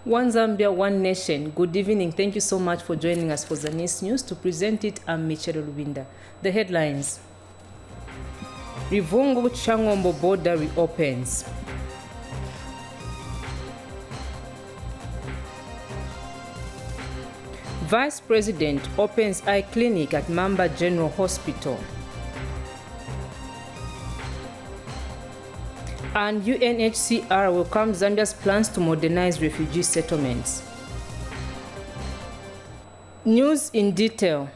One Zambia, one nation. Good evening. Thank you so much for joining us for Zanis News. To present it, I'm Michelle Lubinda. The headlines. Rivungu-Changombo border reopens. Vice President opens eye clinic at Mamba General Hospital. And UNHCR welcomes Zambia's plans to modernize refugee settlements. News in detail.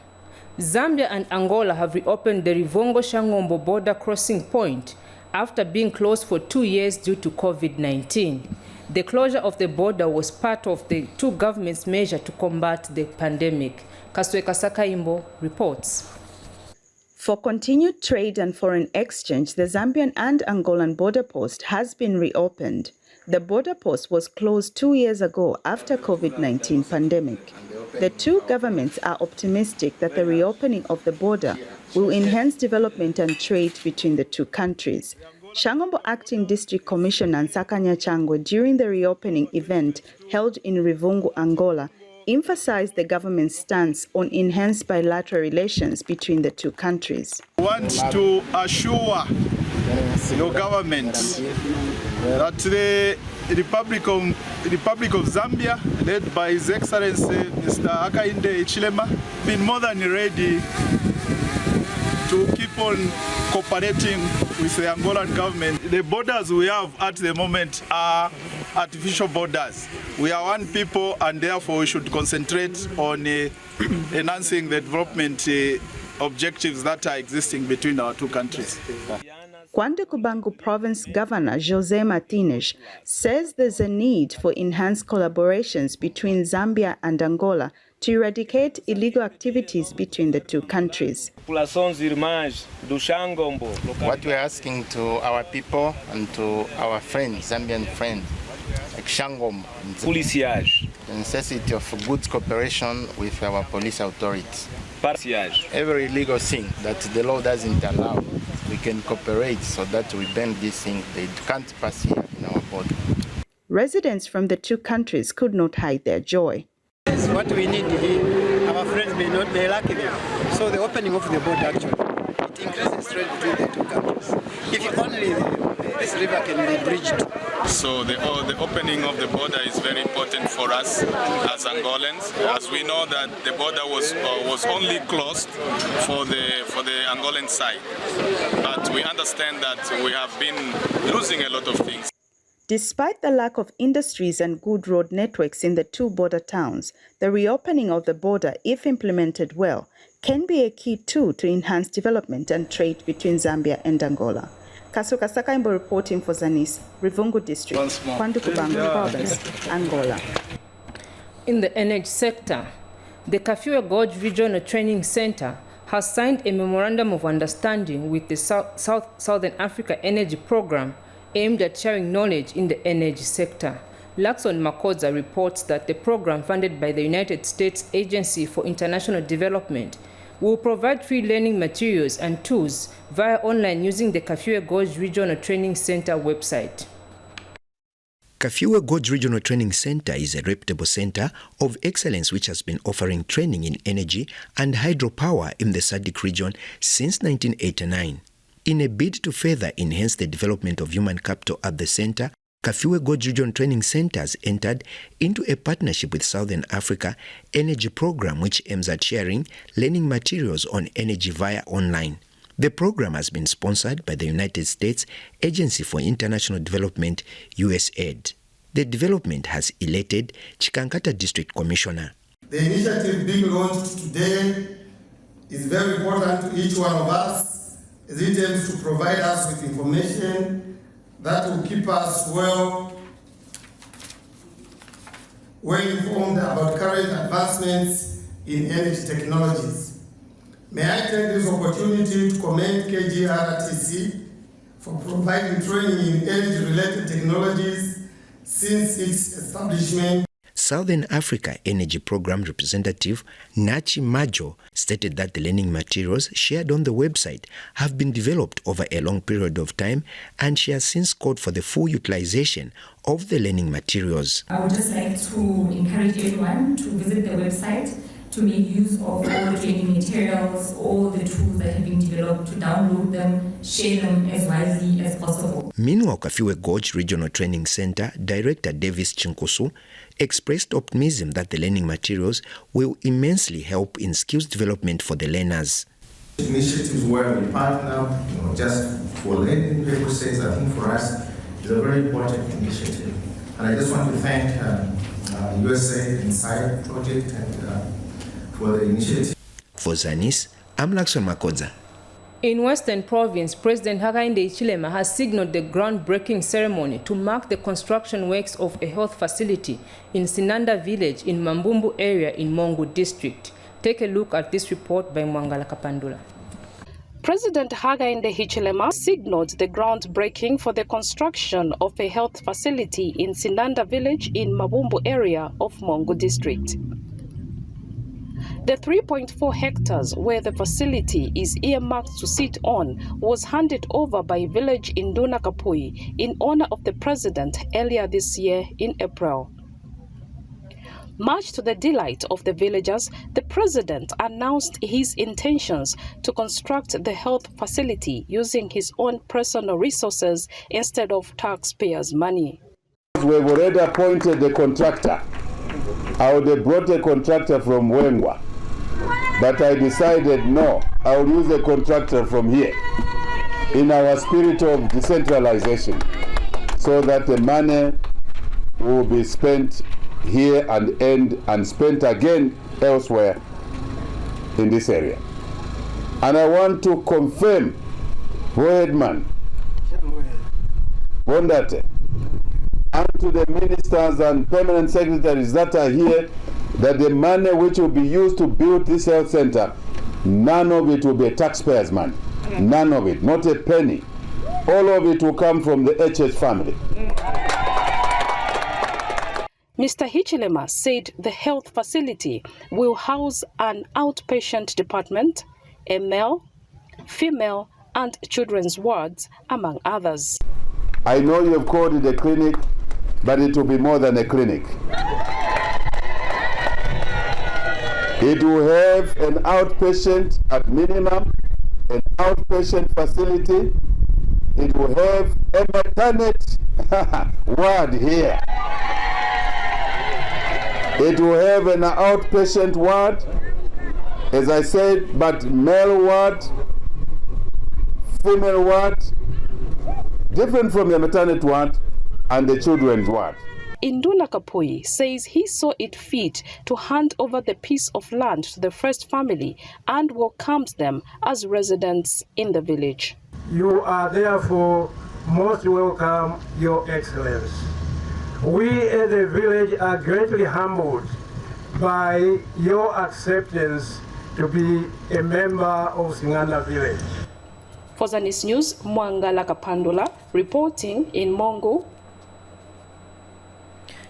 Zambia and Angola have reopened the Rivungu-Changombo border crossing point after being closed for 2 years due to COVID-19. The closure of the border was part of the two governments' measure to combat the pandemic. Kasweka Sakaimbo reports. For continued trade and foreign exchange, the Zambian and Angolan border post has been reopened. The border post was closed 2 years ago after COVID-19 pandemic. The two governments are optimistic that the reopening of the border will enhance development and trade between the two countries. Changombo Acting District Commissioner Nsakanya Changwe, during the reopening event held in Rivungu, Angola, emphasized the government's stance on enhanced bilateral relations between the two countries. I want to assure your government that the Republic of Zambia, led by His Excellency Mr. Hakainde Hichilema, been more than ready to keep on cooperating with the Angolan government. The borders we have at the moment are artificial borders. We are one people, and therefore we should concentrate on enhancing the development objectives that are existing between our two countries. Kwande Kubangu Province Governor Jose Martinez says there's a need for enhanced collaborations between Zambia and Angola to eradicate illegal activities between the two countries. What we're asking to our people and to our friends, Zambian friends, like Changombo, the necessity of good cooperation with our police authorities. Every illegal thing that the law doesn't allow, we can cooperate so that we ban this thing. They can't pass here in our border. Residents from the two countries could not hide their joy. What we need here, our friends may not be lucky there. So the opening of the border actually, it increases trade between the two countries. If only this river can be bridged. So the opening of the border is very important for us as Angolans, as we know that the border was only closed for the Angolan side. But we understand that we have been losing a lot of things. Despite the lack of industries and good road networks in the two border towns, the reopening of the border, if implemented well, can be a key tool to enhance development and trade between Zambia and Angola. Kasuka Sakaimbo reporting for Zanis, Rivungu District, Kwande Kubangu Province, Angola. In the energy sector, the Kafue Gorge Regional Training Center has signed a memorandum of understanding with the Southern Africa Energy Program aimed at sharing knowledge in the energy sector. Lakson Makoza reports that the program, funded by the United States Agency for International Development, will provide free learning materials and tools via online using the Kafue Gorge Regional Training Center website. Kafue Gorge Regional Training Center is a reputable center of excellence which has been offering training in energy and hydropower in the SADC region since 1989. In a bid to further enhance the development of human capital at the center, Kafue Gorge Regional Training Centers entered into a partnership with Southern Africa Energy Program, which aims at sharing learning materials on energy via online. The program has been sponsored by the United States Agency for International Development, USAID. The development has elated Chikankata District Commissioner. The initiative being launched today is very important to each one of us, as it aims to provide us with information that will keep us well informed about current advancements in energy technologies. May I take this opportunity to commend KGRTC for providing training in energy-related technologies since its establishment. Southern Africa Energy Program representative Nachi Majo stated that the learning materials shared on the website have been developed over a long period of time, and she has since called for the full utilization of the learning materials. I would just like to encourage everyone to visit the website, to make use of all the training materials, all the tools that have been developed, to download them, share them as widely as possible. Meanwhile, Kafue Gorge Regional Training Center Director Davis Chinkusu expressed optimism that the learning materials will immensely help in skills development for the learners. Initiatives where we partner, just for learning purposes, I think for us is a very important initiative. And I just want to thank USA Inside Project and for the initiative. For Zanis, I'm Lakson Makodza. In Western Province, President Hakainde Hichilema has signaled the groundbreaking ceremony to mark the construction works of a health facility in Sinanda village in Mambumbu area in Mongu district. Take a look at this report by Mwangala Kapandula. President Hakainde Hichilema signaled the groundbreaking for the construction of a health facility in Sinanda village in Mambumbu area of Mongu district. The 3.4 hectares where the facility is earmarked to sit on was handed over by village Induna Kapui in honor of the president earlier this year in April. Much to the delight of the villagers, the president announced his intentions to construct the health facility using his own personal resources instead of taxpayers' money. We've already appointed the contractor. I would have brought a contractor from Wengwa, but I decided no, I will use a contractor from here in our spirit of decentralization so that the money will be spent here and end and spent again elsewhere in this area. And I want to confirm, Headman Bondate, and to the ministers and permanent secretaries that are here, that the money which will be used to build this health center, none of it will be a taxpayer's money. None of it, not a penny. All of it will come from the HS family. Mr. Hichilema said the health facility will house an outpatient department, a male, female, and children's wards, among others. I know you have called it a clinic, but it will be more than a clinic. It will have an outpatient at minimum, an outpatient facility. It will have a maternity ward here. It will have an outpatient ward, as I said, but male ward, female ward, different from the maternity ward and the children's ward. Induna Kapui says he saw it fit to hand over the piece of land to the first family and welcomed them as residents in the village. You are therefore most welcome, Your Excellency. We as a village are greatly humbled by your acceptance to be a member of Singanda village. For Zanis News, Mwangala Kapandula reporting in Mongo.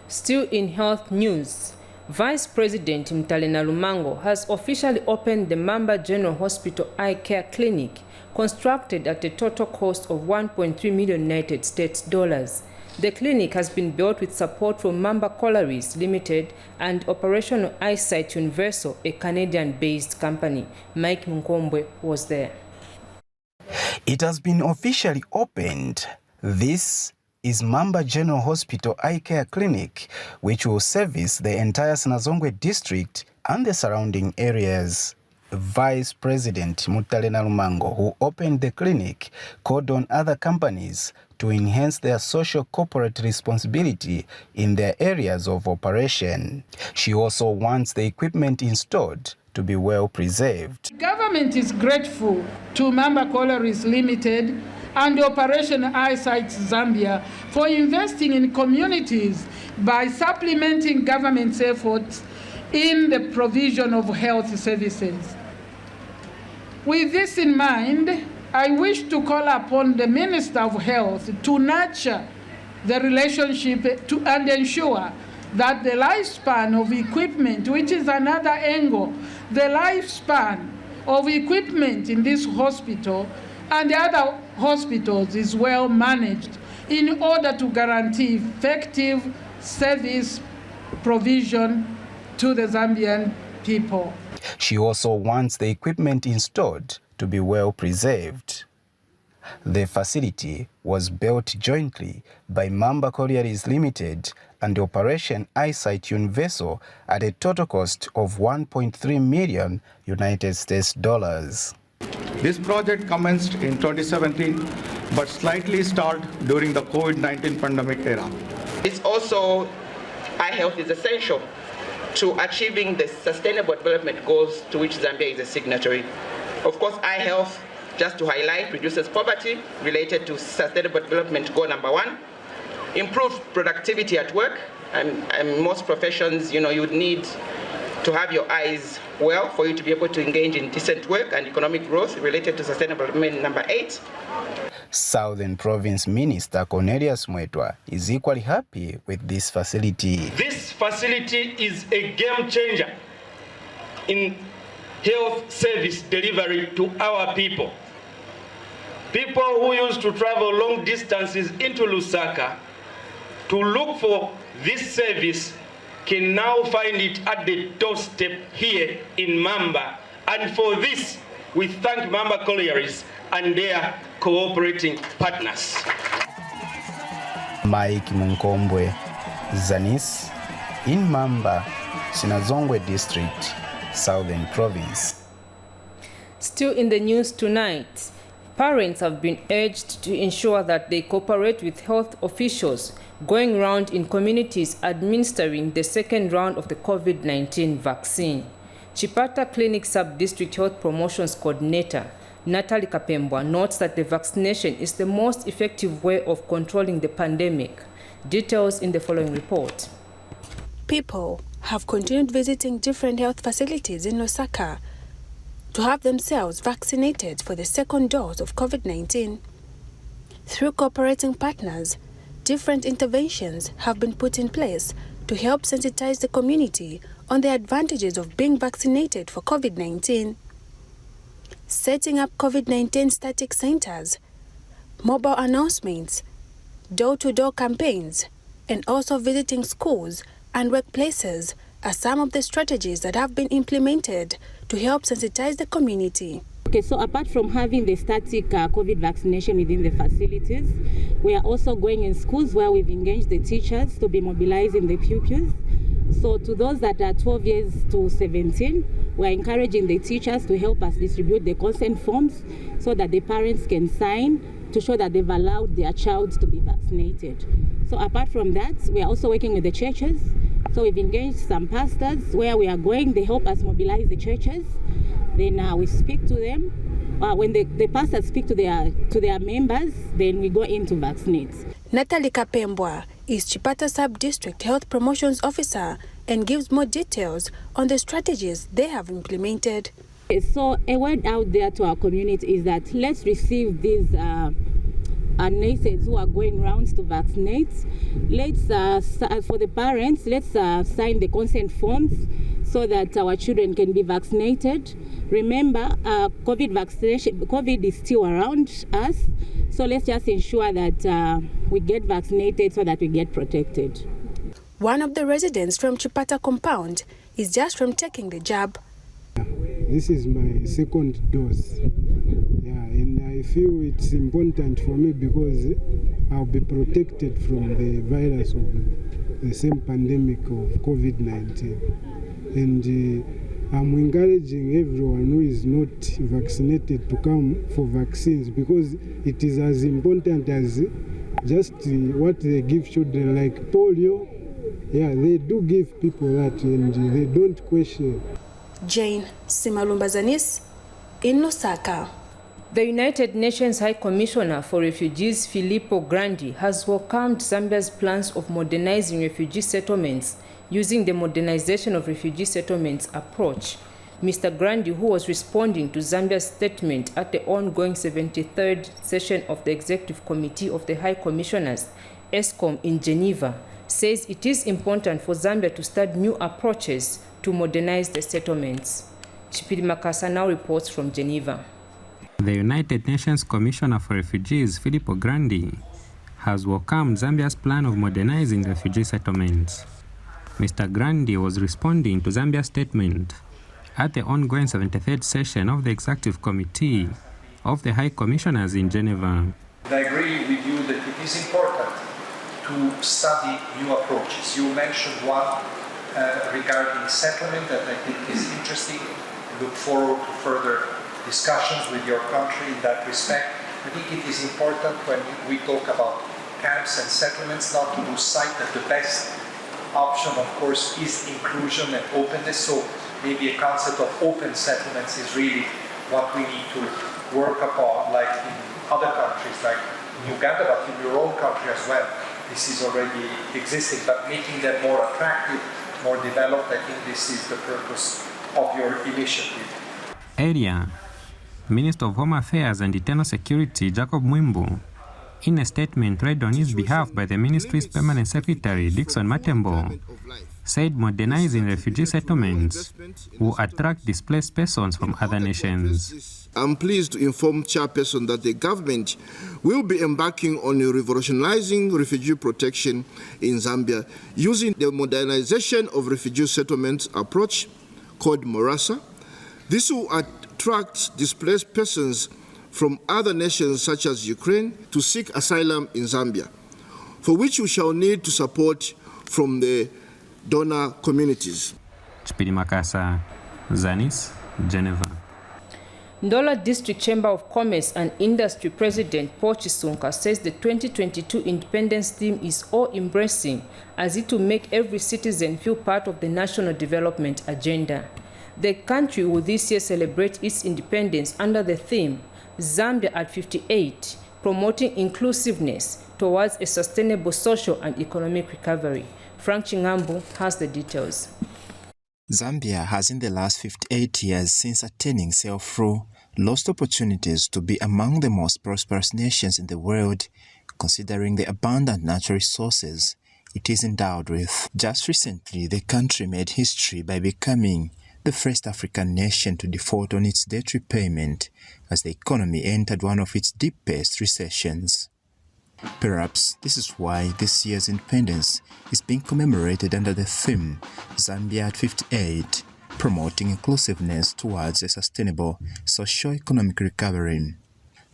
Still in health news, Vice President Mtalena Lumango has officially opened the Mamba General Hospital Eye Care Clinic, constructed at a total cost of $1.3 million United States dollars. The clinic has been built with support from Mamba Collieries Limited and Operational Eyesight Universal, a Canadian-based company. Mike Munkombwe was there. It has been officially opened. This is Mamba General Hospital Eye Care Clinic, which will service the entire Sinazongwe district and the surrounding areas. Vice President Mtalena Lumango, who opened the clinic, called on other companies to enhance their social corporate responsibility in their areas of operation. She also wants the equipment installed to be well preserved. The government is grateful to Mamba Collieries Limited and Operation Eyesight Zambia for investing in communities by supplementing government's efforts in the provision of health services. With this in mind, I wish to call upon the Minister of Health to nurture the relationship and ensure that the lifespan of equipment, which is another angle, the lifespan of equipment in this hospital and the other hospitals is well managed in order to guarantee effective service provision to the Zambian people. She also wants the equipment installed to be well preserved. The facility was built jointly by Mamba Collieries Limited and Operation Eyesight Universal at a total cost of $1.3 million United States dollars. This project commenced in 2017 but slightly stalled during the COVID-19 pandemic era. It's also, eye health is essential to achieving the Sustainable Development Goals to which Zambia is a signatory. Of course, eye health, just to highlight, reduces poverty related to Sustainable Development Goal number 1, improves productivity at work, and most professions, you would need to have your eyes well for you to be able to engage in decent work and economic growth related to Sustainable Development number 8. Southern Province Minister Cornelius Mwetwa is equally happy with this facility. This facility is a game changer in health service delivery to our people. People who used to travel long distances into Lusaka to look for this service can now find it at the doorstep here in Mamba. And for this, we thank Mamba Collieries and their cooperating partners. Mike Munkombwe, Zanis, in Mamba, Sinazongwe District, Southern Province. Still in the news tonight, parents have been urged to ensure that they cooperate with health officials going around in communities administering the second round of the COVID-19 vaccine. Chipata Clinic Sub-District Health Promotions Coordinator Natalie Kapembwa notes that the vaccination is the most effective way of controlling the pandemic. Details in the following report. People have continued visiting different health facilities in Lusaka to have themselves vaccinated for the second dose of COVID-19. Through cooperating partners, different interventions have been put in place to help sensitize the community on the advantages of being vaccinated for COVID-19. Setting up COVID-19 static centers, mobile announcements, door-to-door campaigns, and also visiting schools and workplaces are some of the strategies that have been implemented to help sensitize the community. Okay, so apart from having the static COVID vaccination within the facilities, we are also going in schools where we've engaged the teachers to be mobilizing the pupils. So to those that are 12 years to 17, we're encouraging the teachers to help us distribute the consent forms so that the parents can sign to show that they've allowed their child to be vaccinated. So apart from that, we are also working with the churches. So we've engaged some pastors where we are going, they help us mobilize the churches. Then we speak to them. When the pastors speak to their members, then we go in to vaccinate. Natalie Kapembwa is Chipata Sub-District Health Promotions Officer and gives more details on the strategies they have implemented. So a word out there to our community is that let's receive these nurses who are going rounds to vaccinate. Let's, for the parents, let's sign the consent forms so that our children can be vaccinated. Remember, COVID is still around us, so let's just ensure that we get vaccinated so that we get protected. One of the residents from Chipata compound is just from taking the jab. This is my second dose. And I feel it's important for me because I'll be protected from the virus of the same pandemic of COVID-19. And I'm encouraging everyone who is not vaccinated to come for vaccines because it is as important as just what they give children like polio. Yeah, they do give people that and they don't question. Jane Simalumba Zanis in Lusaka. The United Nations High Commissioner for Refugees Filippo Grandi has welcomed Zambia's plans of modernizing refugee settlements using the modernization of refugee settlements approach. Mr. Grandi, who was responding to Zambia's statement at the ongoing 73rd session of the Executive Committee of the High Commissioners, ESCOM, in Geneva, says it is important for Zambia to study new approaches to modernize the settlements. Chipiri Makasa now reports from Geneva. The United Nations Commissioner for Refugees, Filippo Grandi, has welcomed Zambia's plan of modernizing refugee settlements. Mr. Grandi was responding to Zambia's statement at the ongoing 73rd session of the Executive Committee of the High Commissioners in Geneva. I agree with you that it is important to study new approaches. You mentioned one regarding settlement that I think is interesting. Look forward to further discussions with your country in that respect. I think it is important when we talk about camps and settlements not to lose sight that the best option, of course, is inclusion and openness. So maybe a concept of open settlements is really what we need to work upon, like in other countries, like in Uganda, but in your own country as well. This is already existing, but making them more attractive, more developed, I think this is the purpose of your initiative. Earlier, Minister of Home Affairs and Internal Security Jacob Mwimbu, in a statement read on his behalf by the ministry's permanent secretary Dickson Matembo, said modernizing refugee settlements will attract displaced persons from other nations. I'm pleased to inform Chairperson that the government will be embarking on a revolutionizing refugee protection in Zambia using the modernization of refugee settlements approach called Morasa. This will attract displaced persons from other nations such as Ukraine to seek asylum in Zambia, for which we shall need to support from the donor communities. Chipiri Makasa, Zanis, Geneva. Ndola District Chamber of Commerce and Industry President Paul Chisunka says the 2022 Independence theme is all-embracing as it will make every citizen feel part of the national development agenda. The country will this year celebrate its independence under the theme Zambia at 58, promoting inclusiveness towards a sustainable social and economic recovery. Frank Chingambu has the details. Zambia has in the last 58 years since attaining self-rule lost opportunities to be among the most prosperous nations in the world, considering the abundant natural resources it is endowed with. Just recently, the country made history by becoming the first African nation to default on its debt repayment as the economy entered one of its deepest recessions. Perhaps this is why this year's independence is being commemorated under the theme Zambia at 58, promoting inclusiveness towards a sustainable socio-economic recovery.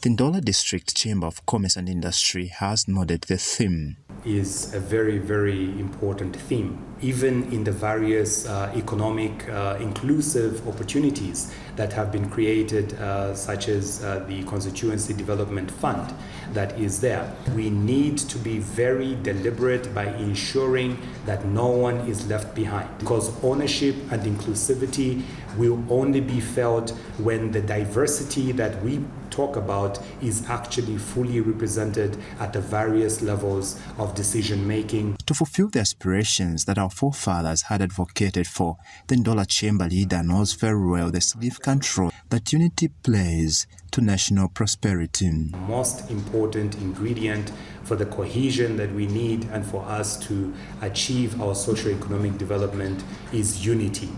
The Ndola District Chamber of Commerce and Industry has noted the theme is a very, very important theme, even in the various economic inclusive opportunities that have been created, such as the Constituency Development Fund that is there. We need to be very deliberate by ensuring that no one is left behind, because ownership and inclusivity will only be felt when the diversity that we talk about is actually fully represented at the various levels of decision making. To fulfill the aspirations that our forefathers had advocated for, the Ndola Chamber leader knows very well the significant role that unity plays to national prosperity. The most important ingredient for the cohesion that we need and for us to achieve our socio-economic development is unity.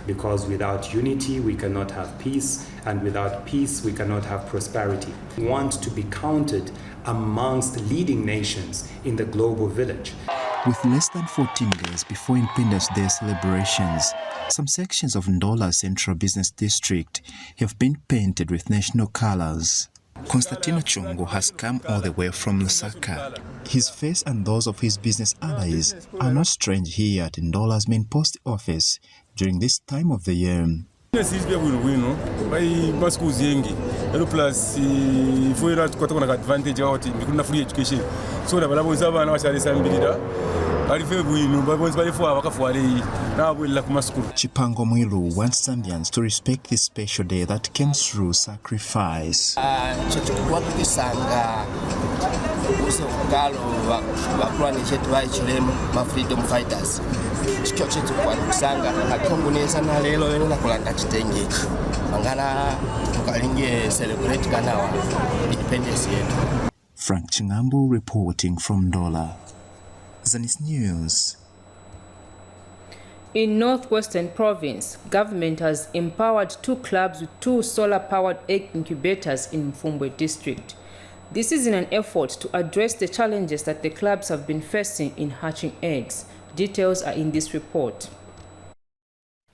Because without unity, we cannot have peace, and without peace, we cannot have prosperity. We want to be counted amongst leading nations in the global village. With less than 14 days before Independence Day celebrations, some sections of Ndola's Central Business District have been painted with national colors. Constantino Chungu has come all the way from Lusaka. His face and those of his business allies are not strange here at Ndola's main post office during this time of the year. Chipango Mwilu wants Zambians to respect this special day that came through sacrifice. freedom fighters. Frank Chingambu reporting from Ndola. Zanis News. In Northwestern Province, government has empowered 2 clubs with 2 solar-powered egg incubators in Mfumbwe district. This is in an effort to address the challenges that the clubs have been facing in hatching eggs. Details are in this report.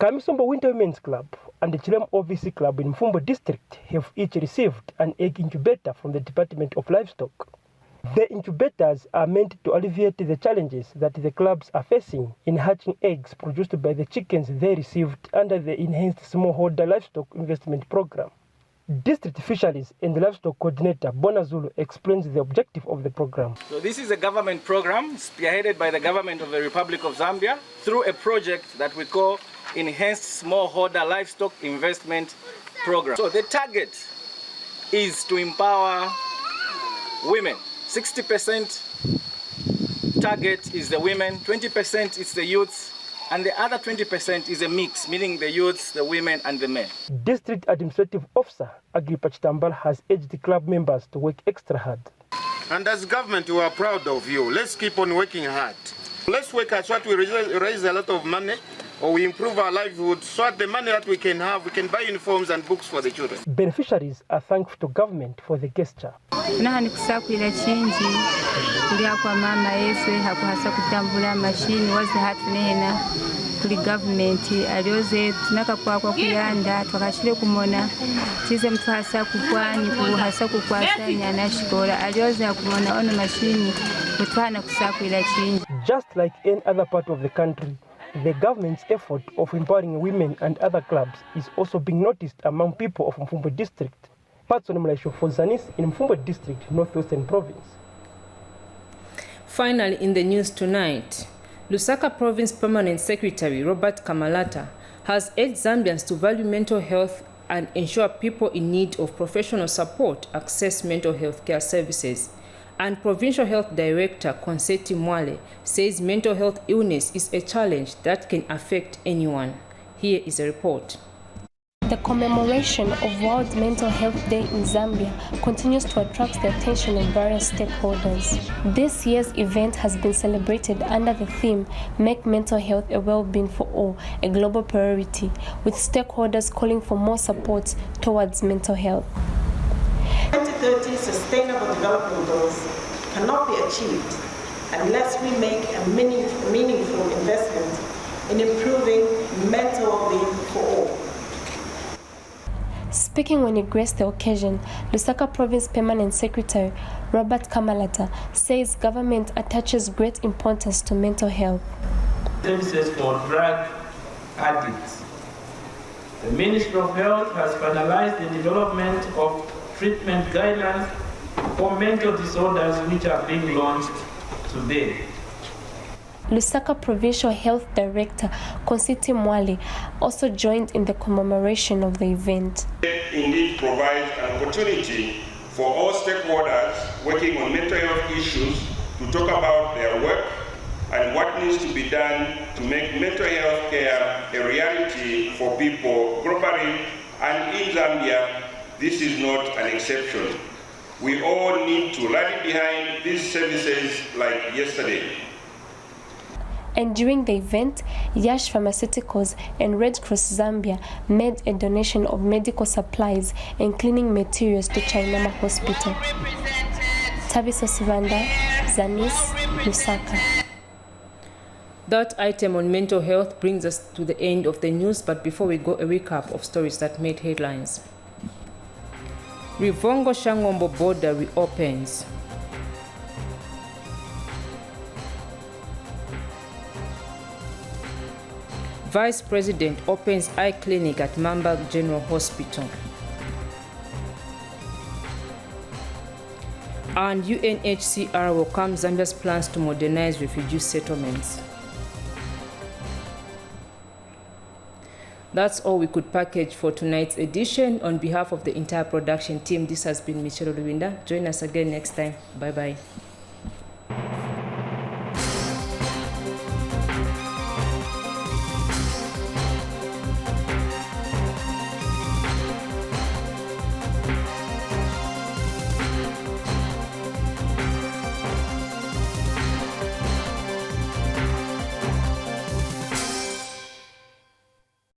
Kamisombo Winter Women's Club and the Chilem OVC Club in Mfumbwe district have each received an egg incubator from the Department of Livestock. The incubators are meant to alleviate the challenges that the clubs are facing in hatching eggs produced by the chickens they received under the Enhanced Smallholder Livestock Investment Program. District Fisheries and Livestock Coordinator Bona Zulu explains the objective of the program. So this is a government program spearheaded by the government of the Republic of Zambia through a project that we call Enhanced Smallholder Livestock Investment Program. So the target is to empower women. 60% target is the women, 20% is the youths, and the other 20% is a mix, meaning the youths, the women, and the men. District Administrative Officer Agrippa Chitambala has urged the club members to work extra hard. And as government, we are proud of you. Let's keep on working hard. Let's work as what we raise a lot of money, or we improve our livelihood, so that the money that we can have, we can buy uniforms and books for the children. Beneficiaries are thankful to government for the gesture. Nahani kusakwira chinji kulia kwa mama yese hakuhasa kutambula mashini wazi hatu nena kuli government alioze tunaka kwa kuyanda twakashire kumona tize mtu hasa kukwani kuhasa kukwasa nyana shikola alioze hakumona ono mashini kutwana kusakwira chinji. Just like any other part of the country, the government's effort of empowering women and other clubs is also being noticed among people of Mfumbwe district. Patson Mlaisho for Zanis in Mfumbwe district, Northwestern Province. Finally, in the news tonight, Lusaka Province Permanent Secretary Robert Kamalata has urged Zambians to value mental health and ensure people in need of professional support access mental health care services. And Provincial Health Director Konseti Mwale says mental health illness is a challenge that can affect anyone. Here is a report. The commemoration of World Mental Health Day in Zambia continues to attract the attention of various stakeholders. This year's event has been celebrated under the theme, Make Mental Health a Well-Being for All, a global priority, with stakeholders calling for more support towards mental health. 2030 Sustainable Development Goals cannot be achieved unless we make a meaningful investment in improving mental well-being for all. Speaking when he graced the occasion, Lusaka Province Permanent Secretary Robert Kamalata says government attaches great importance to mental health. Services for drug addicts. The Ministry of Health has finalized the development of treatment guidelines for mental disorders which are being launched today. Lusaka Provincial Health Director Konseti Mwale also joined in the commemoration of the event. It indeed provides an opportunity for all stakeholders working on mental health issues to talk about their work and what needs to be done to make mental health care a reality for people globally, and in Zambia, this is not an exception. We all need to rally behind these services like yesterday. And during the event, Yash Pharmaceuticals and Red Cross Zambia made a donation of medical supplies and cleaning materials to Chainama Hospital. Tabiso Sivanda, Zanis, Lusaka. That item on mental health brings us to the end of the news, but before we go, a recap of stories that made headlines. Rivongo Shangombo border reopens. Vice President opens eye clinic at Mamba General Hospital. And UNHCR welcomes Zambia's plans to modernize refugee settlements. That's all we could package for tonight's edition. On behalf of the entire production team, this has been Michelle Luwinda. Join us again next time. Bye-bye.